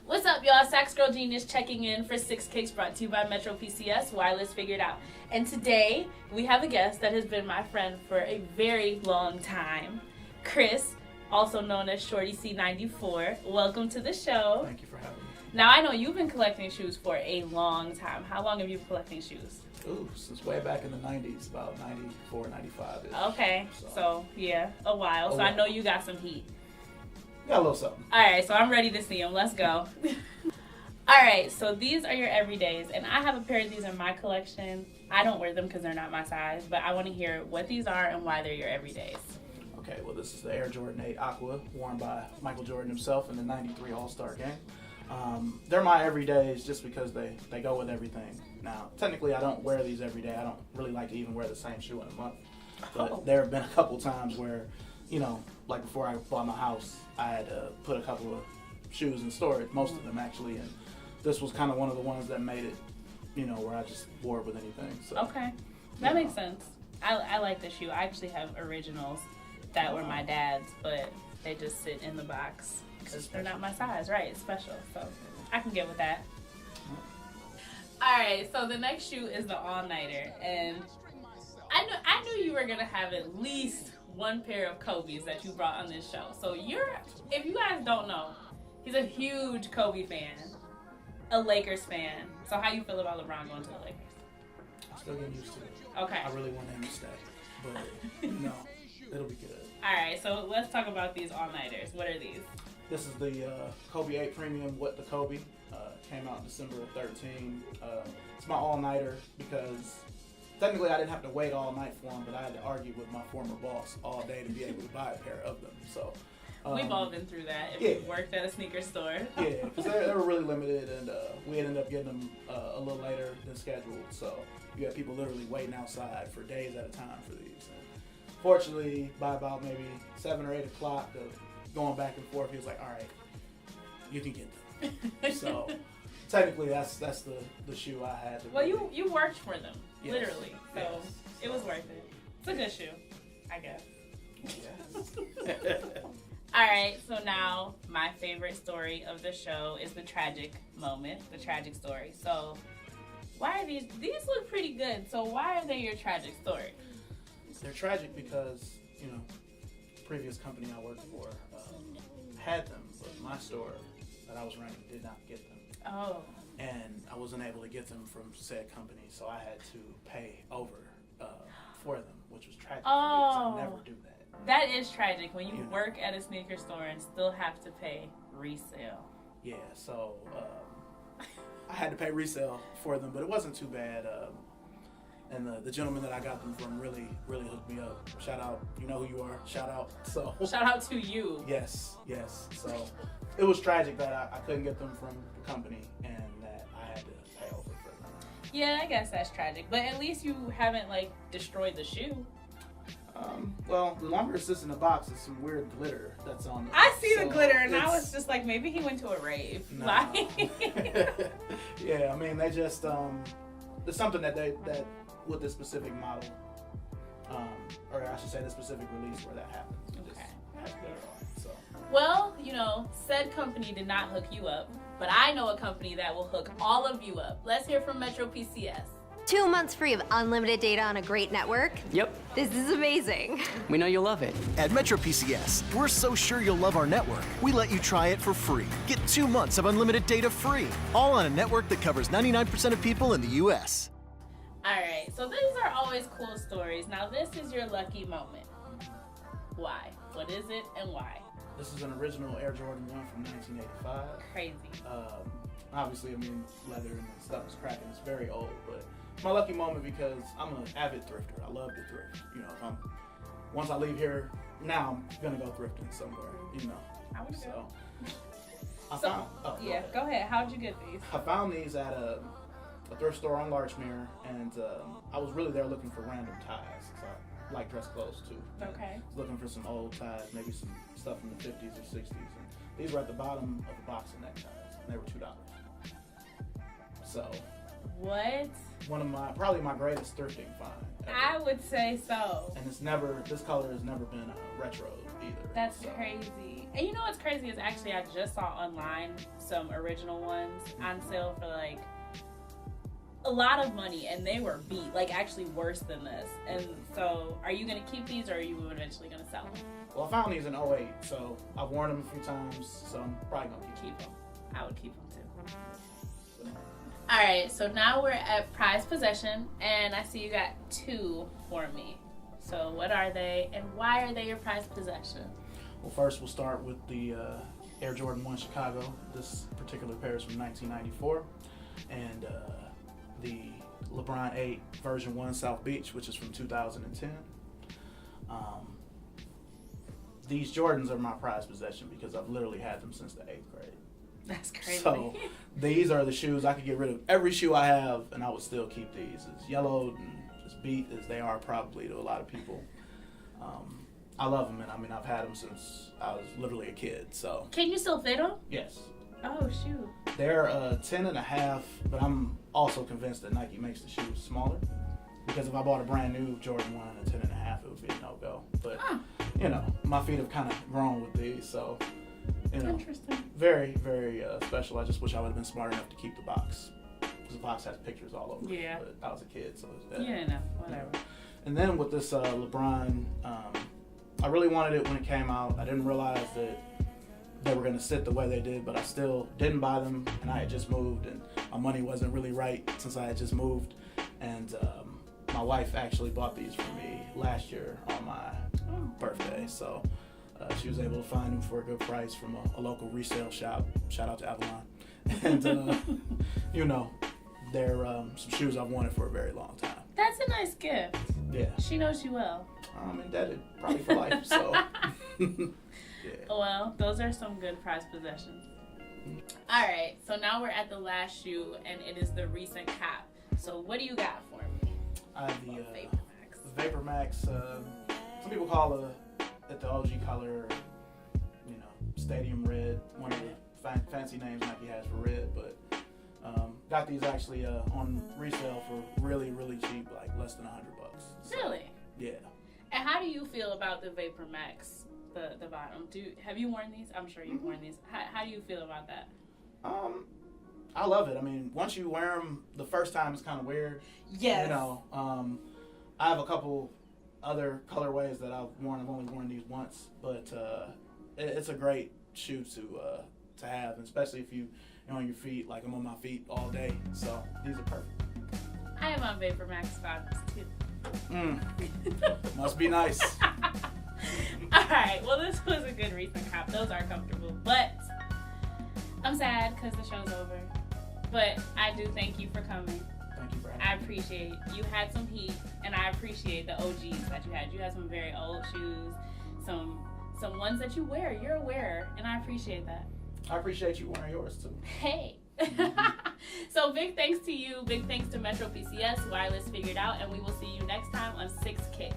What's up, y'all? Sax Girl Genius checking in for 6 Kicks, brought to you by MetroPCS, Wireless Figured Out. And today, we have a guest that has been my friend for a very long time. Chris, also known as Shorty C94. Welcome to the show. Thank you for having me. Now, I know you've been collecting shoes for a long time. How long have you been collecting shoes? Ooh, since way back in the 90s, about 94, 95 -ish. Okay, so yeah, a while. So I know you got some heat. Got a little something. Alright, so I'm ready to see them. Let's go. Alright, so these are your everydays, and I have a pair of these in my collection. I don't wear them because they're not my size, but I want to hear what these are and why they're your everydays. Okay, well, this is the Air Jordan 8 Aqua, worn by Michael Jordan himself in the 93 All-Star game. They're my everydays just because they go with everything. Now, technically, I don't wear these every day. I don't really like to even wear the same shoe in a month. But there have been a couple times where, you know, like before I bought my house, I had to put a couple of shoes in storage, most of them actually, and this was kind of one of the ones that made it, you know, where I just wore it with anything. So, okay, that makes sense. I like the shoe. I actually have originals that were my dad's, but they just sit in the box because they're not my size. Right, it's special, so I can get with that. Alright, so the next shoe is the all-nighter, and I knew you were gonna have at least one pair of Kobe's that you brought on this show. So if you guys don't know, he's a huge Kobe fan, a Lakers fan. So how you feel about LeBron going to the Lakers? I'm still getting used to it. Okay. I really want him to stay, but no, it'll be good. Alright, so let's talk about these all-nighters. What are these? This is the Kobe 8 Premium What the Kobe. Came out in December of 13. It's my all-nighter because technically I didn't have to wait all night for them, but I had to argue with my former boss all day to be able to buy a pair of them. So we've all been through that if you worked at a sneaker store. Yeah, because they were really limited, and we ended up getting them a little later than scheduled. So you had people literally waiting outside for days at a time for these. And fortunately, by about maybe 7 or 8 o'clock, going back and forth, he was like, "All right, you can get them." So technically, that's the shoe I had. Well, you worked for them, yes. Literally, so yes. It was worth it. It's a good shoe, I guess. Yes. All right, so now my favorite story of the show is the tragic moment, the tragic story. So why are these look pretty good, so why are they your tragic story? They're tragic because, you know, the previous company I worked for had them, but my store that I was running did not get them. Oh. And I wasn't able to get them from said company, so I had to pay over for them, which was tragic because I never do that. That is tragic when you work at a sneaker store and still have to pay resale. Yeah, so I had to pay resale for them, but it wasn't too bad. And the gentleman that I got them from really hooked me up. Shout out, you know who you are. Shout out. So shout out to you. Yes. So it was tragic that I couldn't get them from the company and that I had to pay over for them. Yeah, I guess that's tragic. But at least you haven't destroyed the shoe. Well, the longer it sits in the box, it's some weird glitter that's on it. I see the glitter, and I was just like, maybe he went to a rave. No. Yeah, I mean, they just there's something that with this specific model, or I should say the specific release where that happens. Okay. Well, you know, said company did not hook you up, but I know a company that will hook all of you up. Let's hear from MetroPCS. 2 months free of unlimited data on a great network? Yep. This is amazing. We know you'll love it. At MetroPCS, we're so sure you'll love our network, we let you try it for free. Get 2 months of unlimited data free, all on a network that covers 99% of people in the U.S. Alright, so these are always cool stories. Now this is your lucky moment. Why? What is it and why? This is an original Air Jordan 1 from 1985. Crazy. Obviously, I mean, leather and stuff is cracking. It's very old, but it's my lucky moment because I'm an avid thrifter. I love to thrift. You know, once I leave here, now I'm gonna go thrifting somewhere. You know, I would go. Go ahead. How'd you get these? I found these at a thrift store on Larchmere, and I was really there looking for random ties because I like dress clothes too. Okay. I was looking for some old ties, maybe some stuff from the 50s or 60s, and these were at the bottom of a box of neckties, and they were $2. So. What? Probably my greatest thrifting find ever. I would say so. And this color has never been retro either. That's so. crazy. And you know what's crazy is actually I just saw online some original ones on sale for like a lot of money, and they were beat, like actually worse than this. And so, are you gonna keep these, or are you eventually gonna sell them? Well, I found these in 08, so I've worn them a few times, so I'm probably gonna keep them. I would keep them too. All right, so now we're at prized possession, and I see you got 2 for me. So what are they, and why are they your prized possession? Well, first we'll start with the Air Jordan 1 Chicago. This particular pair is from 1994, and the LeBron 8 version 1 South Beach, which is from 2010. These Jordans are my prized possession because I've literally had them since the 8th grade. That's crazy. So these are the shoes I could get rid of every shoe I have, and I would still keep these. As yellowed and as beat as they are probably to a lot of people. I love them, and I mean I've had them since I was literally a kid. So can you still fit them? yes. Oh shoot. They're 10.5, but I'm also convinced that Nike makes the shoes smaller. Because if I bought a brand new Jordan 1 and a 10.5, it would be a no-go. But, you know, my feet have kind of grown with these, so, you know. Interesting. Very, very special. I just wish I would have been smart enough to keep the box. Because the box has pictures all over Yeah. it. But I was a kid, so it was that. Yeah, no, whatever. And then with this LeBron, I really wanted it when it came out. I didn't realize that they were going to sit the way they did, but I still didn't buy them, and I had just moved, and my money wasn't really right since I had just moved. And my wife actually bought these for me last year on my birthday, so she was able to find them for a good price from a local resale shop. Shout out to Avalon. And, you know, they're some shoes I've wanted for a very long time. That's a nice gift. Yeah. She knows you well. I'm indebted probably for life, so. Yeah. Well, those are some good prized possessions. All right, so now we're at the last shoe, and it is the recent cap. So what do you got for me? I have the Vapor Max. Vapor Max. Some people call it the OG color, you know, Stadium Red. One of the fancy names Nike has for red, but got these actually on resale for really, really cheap, like less than $100. So, Really? yeah. And how do you feel about the Vapor Max, the bottom? Have you worn these? I'm sure you've worn these. How do you feel about that? I love it. I mean, once you wear them the first time, it's kind of weird. Yes. You know, I have a couple other colorways that I've worn. I've only worn these once, but it's a great shoe to have, especially if you're on your feet. Like I'm on my feet all day, so these are perfect. I have on Vapor Max bottoms too. Must be nice. All right. Well, this was a good recent cap. Those are comfortable, but I'm sad because the show's over. But I do thank you for coming. Thank you for having me. I appreciate you had some heat, and I appreciate the OGs that you had. You had some very old shoes, some ones that you wear. You're a wearer, and I appreciate that. I appreciate you wearing yours too. Hey. So big thanks to you. Big thanks to MetroPCS, Wireless Figured Out, and we will see you next time on 6 Kicks.